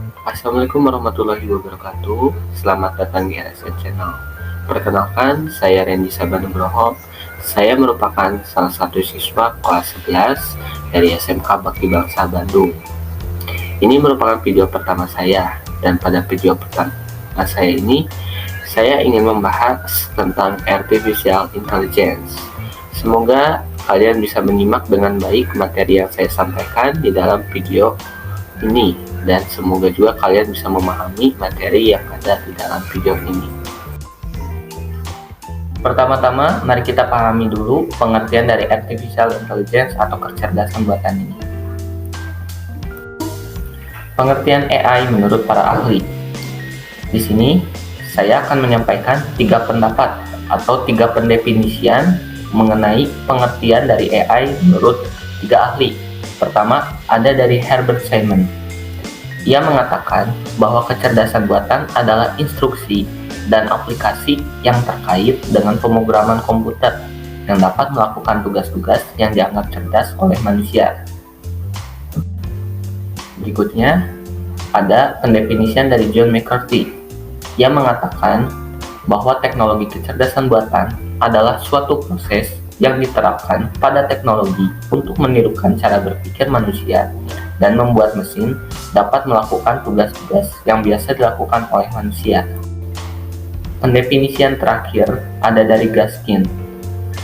Assalamualaikum warahmatullahi wabarakatuh. Selamat datang di RSN Channel. Perkenalkan, saya Randy Sabanugroho. Saya merupakan salah satu siswa kelas 11 dari SMK Bakti Bangsa Bandung. Ini merupakan video pertama saya, dan pada video pertama saya ini, saya ingin membahas tentang Artificial Intelligence. Semoga kalian bisa menyimak dengan baik materi yang saya sampaikan di dalam video ini, dan semoga juga kalian bisa memahami materi yang ada di dalam video ini. Pertama-tama, mari kita pahami dulu pengertian dari Artificial Intelligence atau kecerdasan buatan ini. Pengertian AI menurut para ahli. Di sini, saya akan menyampaikan 3 pendapat atau 3 pendefinisian mengenai pengertian dari AI menurut 3 ahli. Pertama, ada dari Herbert Simon. Ia mengatakan bahwa kecerdasan buatan adalah instruksi dan aplikasi yang terkait dengan pemrograman komputer yang dapat melakukan tugas-tugas yang dianggap cerdas oleh manusia. Berikutnya, ada pendefinisian dari John McCarthy. Ia mengatakan bahwa teknologi kecerdasan buatan adalah suatu proses yang diterapkan pada teknologi untuk menirukan cara berpikir manusia dan membuat mesin dapat melakukan tugas-tugas yang biasa dilakukan oleh manusia. Pendefinisian terakhir ada dari Gaskin.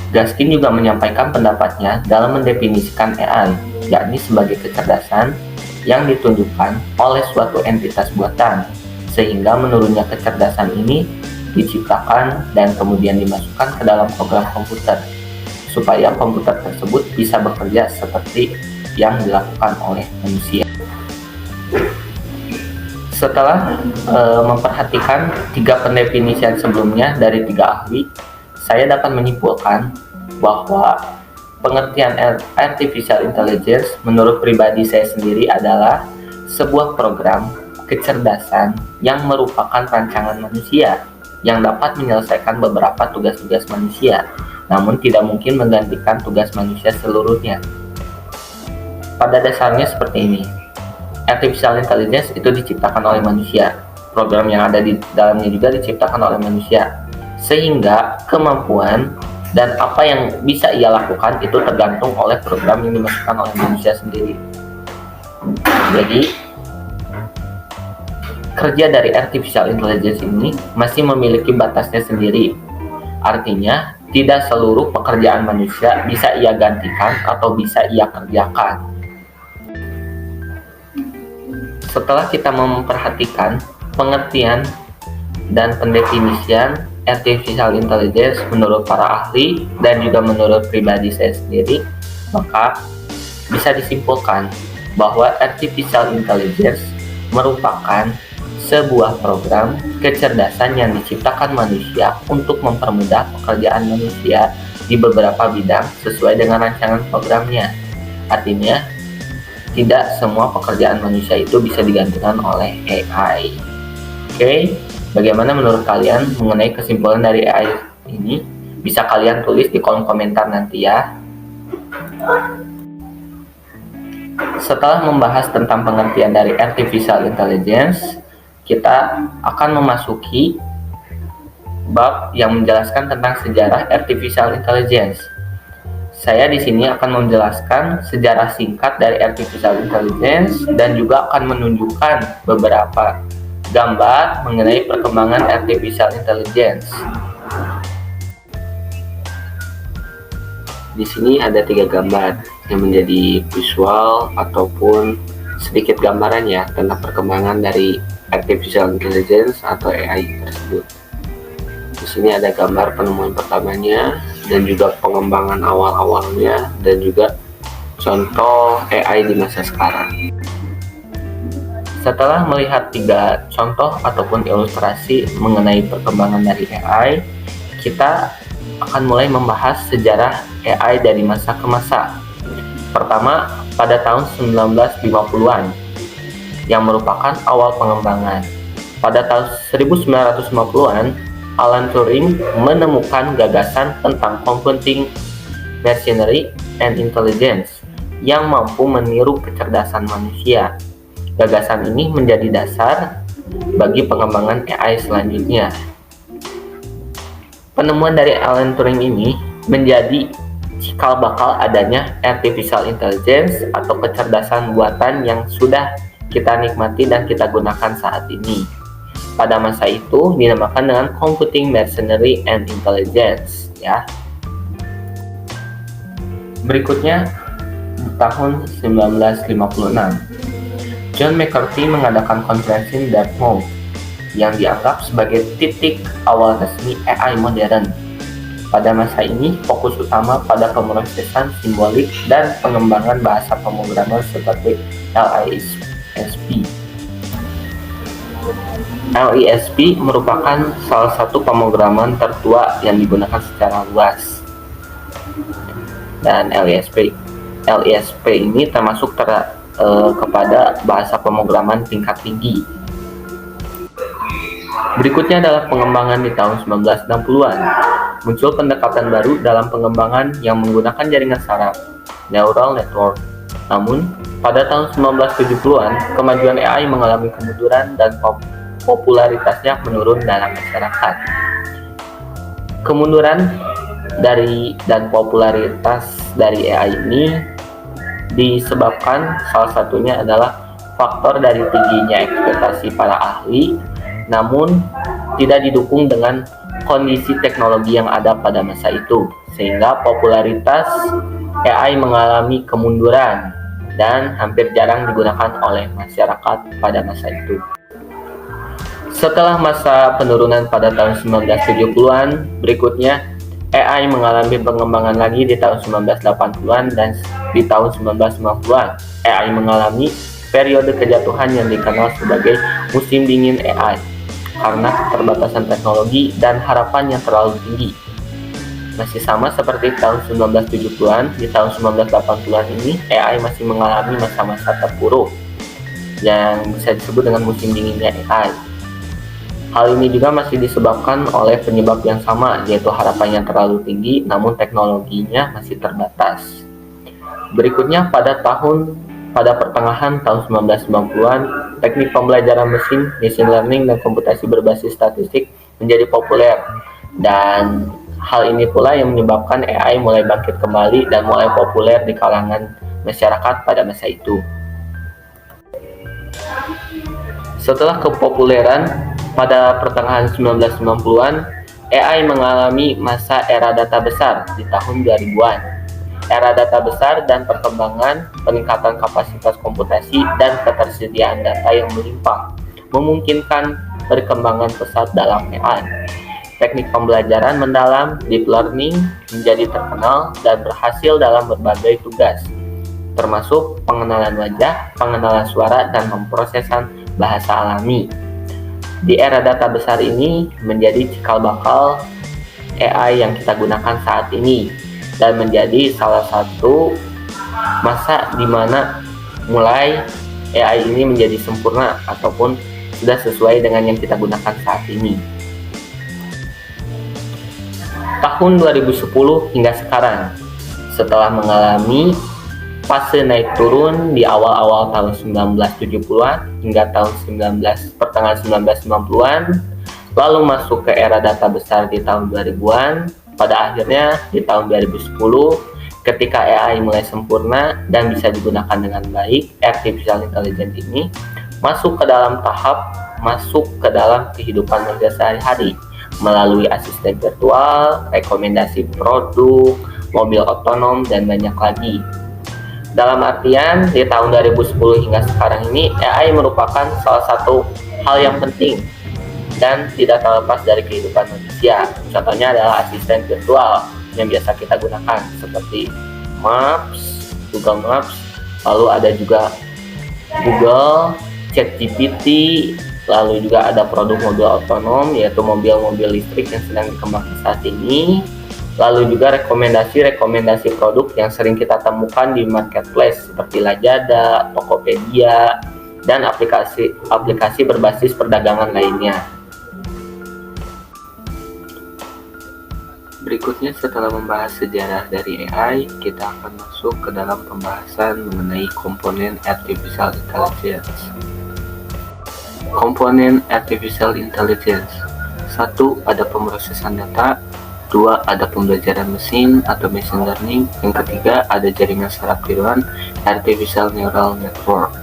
Gaskin juga menyampaikan pendapatnya dalam mendefinisikan AI, yakni sebagai kecerdasan yang ditunjukkan oleh suatu entitas buatan, sehingga menurunnya kecerdasan ini diciptakan dan kemudian dimasukkan ke dalam program komputer, supaya komputer tersebut bisa bekerja seperti yang dilakukan oleh manusia. Setelah memperhatikan 3 pendefinisian sebelumnya dari 3 ahli, saya dapat menyimpulkan bahwa pengertian Artificial Intelligence menurut pribadi saya sendiri adalah sebuah program kecerdasan yang merupakan rancangan manusia yang dapat menyelesaikan beberapa tugas-tugas manusia, namun tidak mungkin menggantikan tugas manusia seluruhnya. Pada dasarnya seperti ini, Artificial Intelligence itu diciptakan oleh manusia, program yang ada di dalamnya juga diciptakan oleh manusia, sehingga kemampuan dan apa yang bisa ia lakukan itu tergantung oleh program yang dimasukkan oleh manusia sendiri. Jadi, kerja dari Artificial Intelligence ini masih memiliki batasnya sendiri. Artinya, tidak seluruh pekerjaan manusia bisa ia gantikan atau bisa ia kerjakan. Setelah kita memperhatikan pengertian dan pendefinisian Artificial Intelligence menurut para ahli dan juga menurut pribadi saya sendiri, maka bisa disimpulkan bahwa Artificial Intelligence merupakan sebuah program kecerdasan yang diciptakan manusia untuk mempermudah pekerjaan manusia di beberapa bidang sesuai dengan rancangan programnya. Artinya, tidak semua pekerjaan manusia itu bisa digantikan oleh AI. Oke, bagaimana menurut kalian mengenai kesimpulan dari AI ini? Bisa kalian tulis di kolom komentar nanti ya. Setelah membahas tentang pengertian dari Artificial Intelligence, kita akan memasuki bab yang menjelaskan tentang sejarah Artificial Intelligence. Saya di sini akan menjelaskan sejarah singkat dari Artificial Intelligence dan juga akan menunjukkan beberapa gambar mengenai perkembangan Artificial Intelligence. Di sini ada 3 gambar yang menjadi visual ataupun sedikit gambaran ya tentang perkembangan dari Artificial Intelligence atau AI tersebut. Di sini ada gambar penemuan pertamanya dan juga pengembangan awal-awalnya dan juga contoh AI di masa sekarang. Setelah melihat 3 contoh ataupun ilustrasi mengenai perkembangan dari AI, kita akan mulai membahas sejarah AI dari masa ke masa. Pertama, pada tahun 1950-an, yang merupakan awal pengembangan. Pada tahun 1950-an, Alan Turing menemukan gagasan tentang computing machinery and intelligence yang mampu meniru kecerdasan manusia. Gagasan ini menjadi dasar bagi pengembangan AI selanjutnya. Penemuan dari Alan Turing ini menjadi cikal bakal adanya artificial intelligence atau kecerdasan buatan yang sudah kita nikmati dan kita gunakan saat ini. Pada masa itu dinamakan dengan computing machinery and intelligence, ya. Berikutnya tahun 1956, John McCarthy mengadakan konferensi Dartmouth yang dianggap sebagai titik awal resmi AI modern. Pada masa ini, fokus utama pada pemrosesan simbolik dan pengembangan bahasa pemrograman seperti LISP. LISP merupakan salah satu pemrograman tertua yang digunakan secara luas. Dan LISP ini termasuk kepada bahasa pemrograman tingkat tinggi. Berikutnya adalah pengembangan di tahun 1960-an. Muncul pendekatan baru dalam pengembangan yang menggunakan jaringan saraf, neural network. Namun, pada tahun 1970-an, kemajuan AI mengalami kemunduran dan popularitasnya menurun dalam masyarakat. Kemunduran dan popularitas dari AI ini disebabkan salah satunya adalah faktor dari tingginya ekspektasi para ahli, namun tidak didukung dengan kondisi teknologi yang ada pada masa itu, sehingga popularitas AI mengalami kemunduran dan hampir jarang digunakan oleh masyarakat pada masa itu. Setelah masa penurunan pada tahun 1970-an, berikutnya AI mengalami pengembangan lagi di tahun 1980-an dan di tahun 1990-an. AI mengalami periode kejatuhan yang dikenal sebagai musim dingin AI karena keterbatasan teknologi dan harapan yang terlalu tinggi. Masih sama seperti tahun 1970-an, di tahun 1980-an ini AI masih mengalami masa-masa terpuruk yang bisa disebut dengan musim dinginnya AI. Hal ini juga masih disebabkan oleh penyebab yang sama, yaitu harapan yang terlalu tinggi namun teknologinya masih terbatas. Berikutnya pada pertengahan tahun 1990-an, teknik pembelajaran machine learning dan komputasi berbasis statistik menjadi populer, dan hal ini pula yang menyebabkan AI mulai bangkit kembali dan mulai populer di kalangan masyarakat pada masa itu. Setelah kepopuleran pada pertengahan 1990-an, AI mengalami masa era data besar di tahun 2000-an. Era data besar dan perkembangan, peningkatan kapasitas komputasi, dan ketersediaan data yang melimpah memungkinkan perkembangan pesat dalam AI. Teknik pembelajaran mendalam, deep learning, menjadi terkenal dan berhasil dalam berbagai tugas, termasuk pengenalan wajah, pengenalan suara, dan pemrosesan bahasa alami. Di era data besar ini menjadi cikal bakal AI yang kita gunakan saat ini, dan menjadi salah satu masa di mana mulai AI ini menjadi sempurna ataupun sudah sesuai dengan yang kita gunakan saat ini. Tahun 2010 hingga sekarang, setelah mengalami fase naik turun di awal-awal tahun 1970-an hingga pertengahan 1990-an, lalu masuk ke era data besar di tahun 2000-an, pada akhirnya di tahun 2010 ketika AI mulai sempurna dan bisa digunakan dengan baik, artificial intelligence ini masuk ke dalam kehidupan manusia sehari-hari melalui asisten virtual, rekomendasi produk, mobil otonom, dan banyak lagi. Dalam artian, di tahun 2010 hingga sekarang ini, AI merupakan salah satu hal yang penting dan tidak terlepas dari kehidupan manusia. Contohnya adalah asisten virtual yang biasa kita gunakan seperti Maps, Google Maps, lalu ada juga Google, ChatGPT, lalu juga ada produk mobil otonom yaitu mobil-mobil listrik yang sedang dikembangkan saat ini. Lalu juga rekomendasi produk yang sering kita temukan di marketplace seperti Lazada, Tokopedia, dan aplikasi berbasis perdagangan lainnya. Berikutnya, setelah membahas sejarah dari AI, kita akan masuk ke dalam pembahasan mengenai komponen Artificial Intelligence. Komponen Artificial Intelligence. 1. Ada pemrosesan data. 2. Ada pembelajaran mesin atau machine learning. Yang ketiga, ada jaringan saraf tiruan, Artificial Neural Network.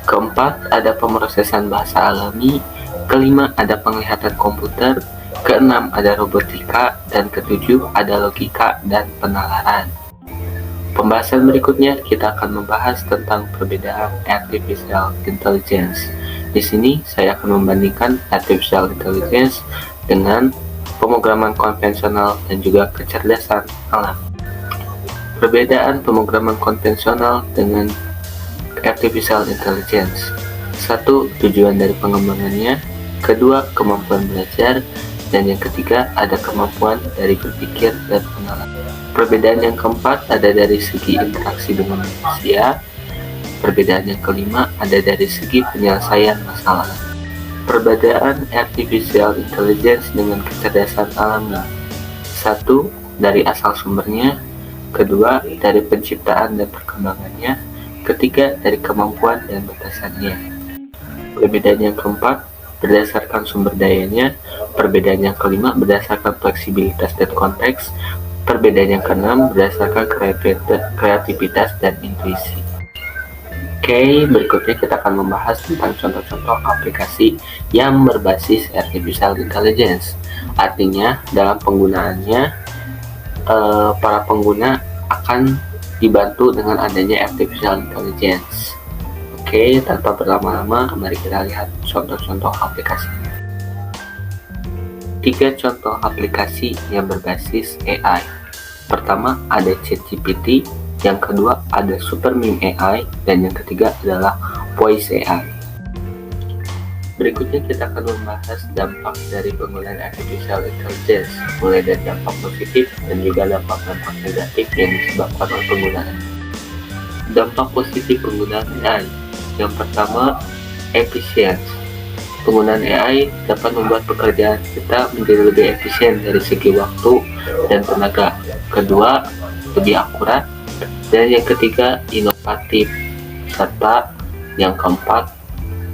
Keempat, ada pemrosesan bahasa alami. Kelima, ada penglihatan komputer. Keenam, ada robotika. Dan ketujuh, ada logika dan penalaran. Pembahasan berikutnya kita akan membahas tentang perbedaan Artificial Intelligence. Di sini saya akan membandingkan Artificial Intelligence dengan pemrograman konvensional dan juga kecerdasan alam. Perbedaan pemrograman konvensional dengan Artificial Intelligence. 1. Tujuan dari pengembangannya. Kedua, kemampuan belajar. Dan yang ketiga, ada kemampuan dari berpikir dan penalaran. Perbedaan yang keempat ada dari segi interaksi dengan manusia. Perbedaan yang kelima ada dari segi penyelesaian masalah. Perbedaan Artificial Intelligence dengan kecerdasan alami. 1. Dari asal sumbernya. Kedua, dari penciptaan dan perkembangannya. Ketiga, dari kemampuan dan batasannya. Perbedaan yang keempat berdasarkan sumber dayanya. Perbedaan yang kelima berdasarkan fleksibilitas dan konteks. Perbedaan yang keenam berdasarkan kreativitas dan intuisi. Oke, berikutnya kita akan membahas tentang contoh-contoh aplikasi yang berbasis Artificial Intelligence. Artinya, dalam penggunaannya, para pengguna akan dibantu dengan adanya Artificial Intelligence. Oke, tanpa berlama-lama, mari kita lihat contoh-contoh aplikasinya. 3 contoh aplikasi yang berbasis AI. Pertama, ada ChatGPT. Yang kedua, ada SuperMeme AI. Dan yang ketiga adalah Voice AI. Berikutnya kita akan membahas dampak dari penggunaan Artificial Intelligence, mulai dari dampak positif dan juga dampak-dampak negatif yang disebabkan oleh penggunaan. Dampak positif penggunaan AI. Yang pertama, efisiensi. Penggunaan AI dapat membuat pekerjaan kita menjadi lebih efisien dari segi waktu dan tenaga. Kedua, lebih akurat. Dan yang ketiga, inovatif. Serta yang keempat,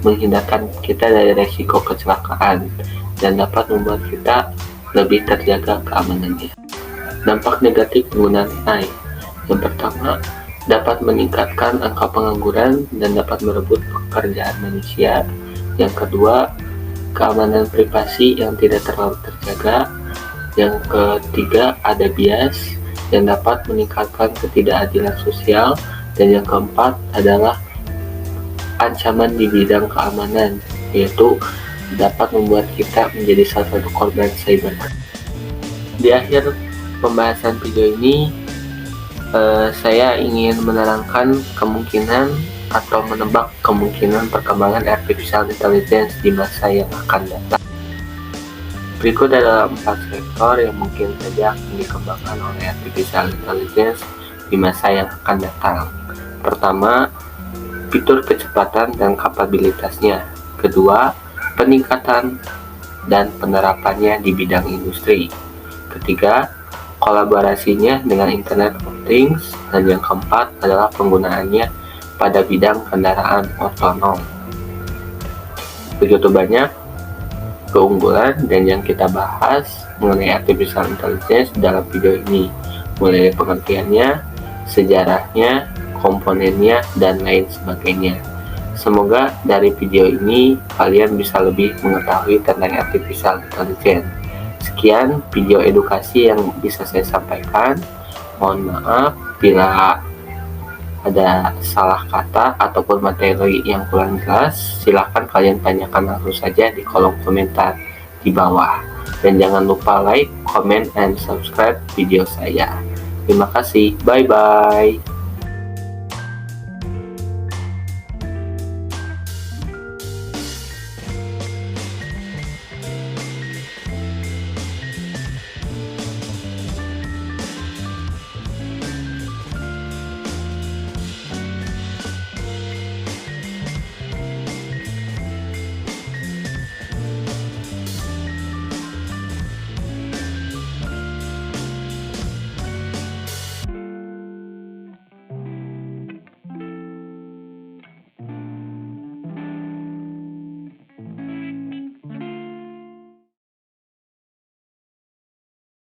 menghindarkan kita dari risiko kecelakaan dan dapat membuat kita lebih terjaga keamanannya. Dampak negatif penggunaan AI. Yang pertama, dapat meningkatkan angka pengangguran dan dapat merebut pekerjaan manusia. Yang kedua, keamanan privasi yang tidak terlalu terjaga. Yang ketiga, ada bias yang dapat meningkatkan ketidakadilan sosial. Dan yang keempat adalah ancaman di bidang keamanan, yaitu dapat membuat kita menjadi salah satu korban cyber. Di akhir pembahasan video ini, saya ingin menerangkan kemungkinan atau menebak kemungkinan perkembangan Artificial Intelligence di masa yang akan datang. Berikut adalah 4 sektor yang mungkin saja akan dikembangkan oleh Artificial Intelligence di masa yang akan datang. Pertama, fitur kecepatan dan kapabilitasnya. Kedua, peningkatan dan penerapannya di bidang industri. Ketiga, kolaborasinya dengan Internet of Things. Dan yang keempat adalah penggunaannya pada bidang kendaraan otonom. Begitu banyak keunggulan dan yang kita bahas mengenai Artificial Intelligence dalam video ini, mulai dari pengertiannya, sejarahnya, komponennya, dan lain sebagainya. Semoga dari video ini kalian bisa lebih mengetahui tentang Artificial Intelligence. Sekian video edukasi yang bisa saya sampaikan. Mohon maaf bila ada salah kata ataupun materi yang kurang jelas. Silahkan kalian tanyakan langsung saja di kolom komentar di bawah. Dan jangan lupa like, comment, and subscribe video saya. Terima kasih. Bye-bye.